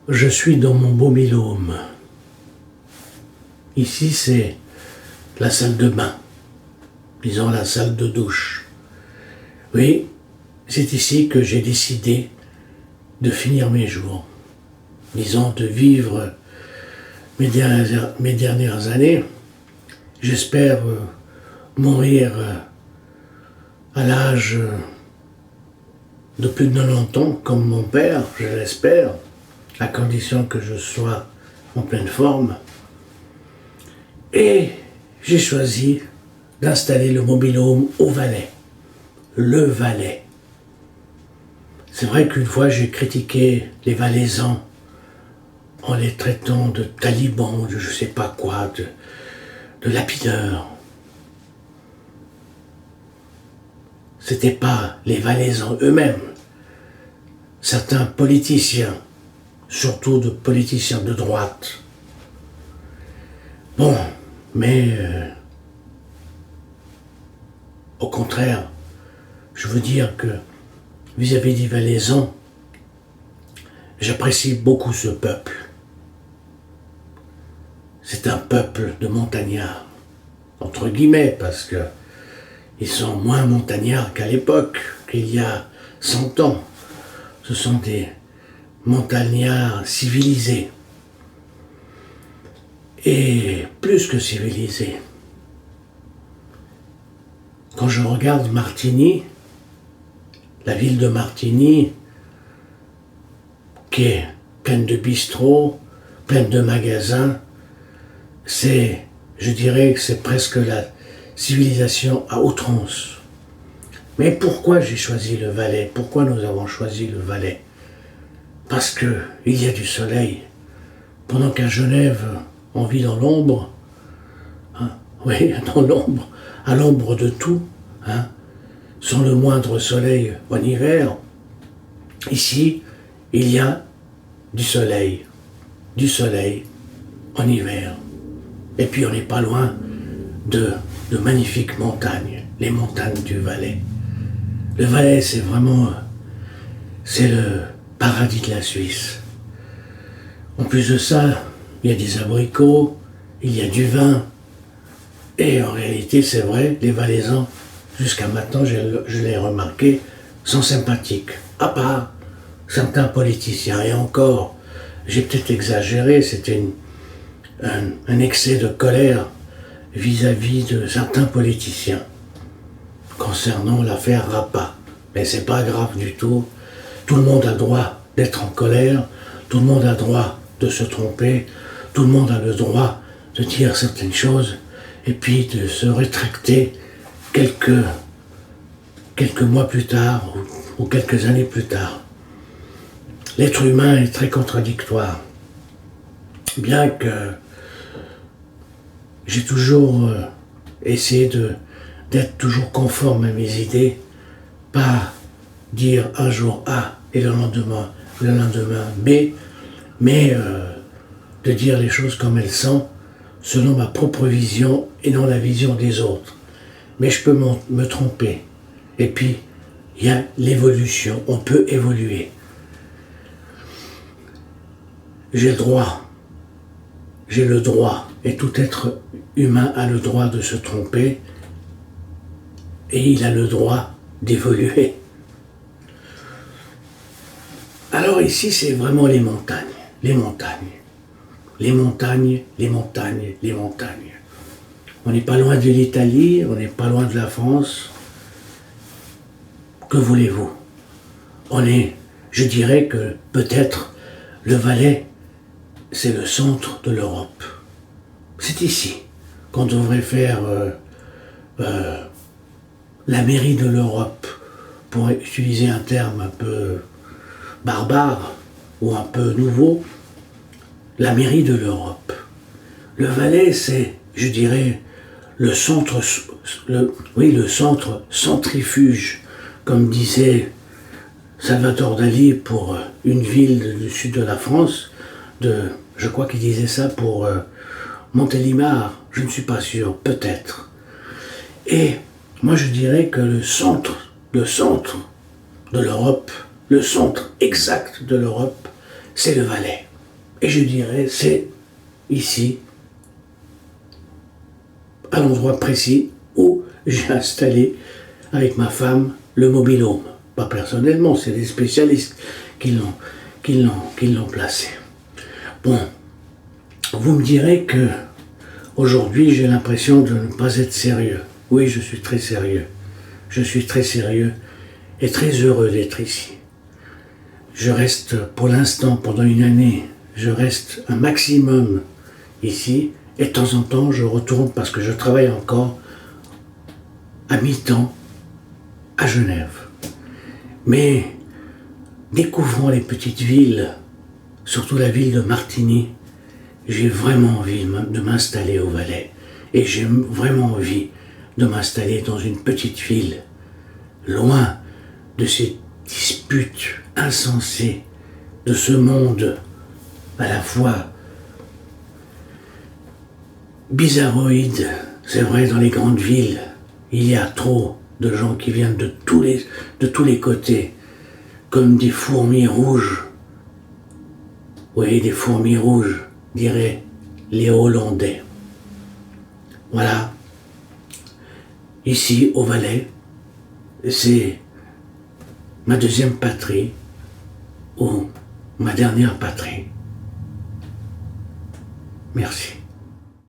Je suis dans mon beau mobil-home. Ici, c'est la salle de bain, disons la salle de douche. Oui, c'est ici que j'ai décidé de finir mes jours, disons de vivre mes dernières années. J'espère mourir à l'âge de plus de 90 ans, comme mon père, je l'espère, à condition que je sois en pleine forme. Et j'ai choisi d'installer le mobil-home au Valais. Le Valais. C'est vrai qu'une fois j'ai critiqué les Valaisans en les traitant de talibans, de je sais pas quoi, de lapideurs. C'était pas les Valaisans eux-mêmes. Certains politiciens, surtout de politiciens de droite. Bon, mais au contraire, je veux dire que vis-à-vis des Valaisans, j'apprécie beaucoup ce peuple. C'est un peuple de montagnards, entre guillemets, parce que ils sont moins montagnards qu'à l'époque, qu'il y a 100 ans. Ce sont des montagnards civilisés. Et plus que civilisés. Quand je regarde Martigny, la ville de Martigny, qui est pleine de bistrots, pleine de magasins, je dirais que c'est presque la civilisation à outrance. Mais pourquoi j'ai choisi le Valais? Pourquoi nous avons choisi le Valais? Parce que il y a du soleil. Pendant qu'à Genève, on vit dans l'ombre, hein, oui, dans l'ombre, à l'ombre de tout, hein, sans le moindre soleil en hiver, ici, il y a du soleil en hiver. Et puis on n'est pas loin de magnifiques montagnes, les montagnes du Valais. Le Valais, c'est vraiment, c'est le paradis de la Suisse. En plus de ça, il y a des abricots, il y a du vin. Et en réalité, c'est vrai, les Valaisans, jusqu'à maintenant, je l'ai remarqué, sont sympathiques. À part certains politiciens. Et encore, j'ai peut-être exagéré, c'était un excès de colère vis-à-vis de certains politiciens concernant l'affaire Rapa. Mais c'est pas grave du tout. Tout le monde a le droit d'être en colère, tout le monde a le droit de se tromper, tout le monde a le droit de dire certaines choses et puis de se rétracter quelques mois plus tard ou quelques années plus tard. L'être humain est très contradictoire. Bien que j'ai toujours essayé d'être toujours conforme à mes idées, pas dire un jour A et le lendemain B, mais de dire les choses comme elles sont, selon ma propre vision et non la vision des autres. Mais je peux me tromper. Et puis, il y a l'évolution, on peut évoluer. J'ai le droit, et tout être humain a le droit de se tromper, et il a le droit d'évoluer. Alors ici, c'est vraiment les montagnes, les montagnes, les montagnes, les montagnes, les montagnes. On n'est pas loin de l'Italie, on n'est pas loin de la France. Que voulez-vous? Je dirais que peut-être le Valais, c'est le centre de l'Europe. C'est ici qu'on devrait faire la mairie de l'Europe, pour utiliser un terme un peu barbare ou un peu nouveau, la mairie de l'Europe. Le Valais, c'est, je dirais, le centre centrifuge, comme disait Salvador Dali pour une ville du sud de la France, je crois qu'il disait ça pour Montélimar, je ne suis pas sûr, peut-être. Et moi je dirais que le centre de l'Europe, le centre exact de l'Europe, c'est le Valais. Et je dirais, c'est ici, à l'endroit précis où j'ai installé avec ma femme le mobil-home. Pas personnellement, c'est des spécialistes qui l'ont placé. Bon, vous me direz que aujourd'hui j'ai l'impression de ne pas être sérieux. Oui, je suis très sérieux. Je suis très sérieux et très heureux d'être ici. Je reste pour l'instant, pendant une année, je reste un maximum ici et de temps en temps je retourne parce que je travaille encore à mi-temps à Genève. Mais découvrant les petites villes, surtout la ville de Martigny, j'ai vraiment envie de m'installer au Valais. Et j'ai vraiment envie de m'installer dans une petite ville, loin de ces disputes insensées, de ce monde à la fois bizarroïde. C'est vrai, dans les grandes villes, il y a trop de gens qui viennent de tous les côtés, comme des fourmis rouges. Oui, des fourmis rouges, diraient les Hollandais. Voilà. Ici, au Valais, c'est ma deuxième patrie, ou ma dernière patrie. Merci.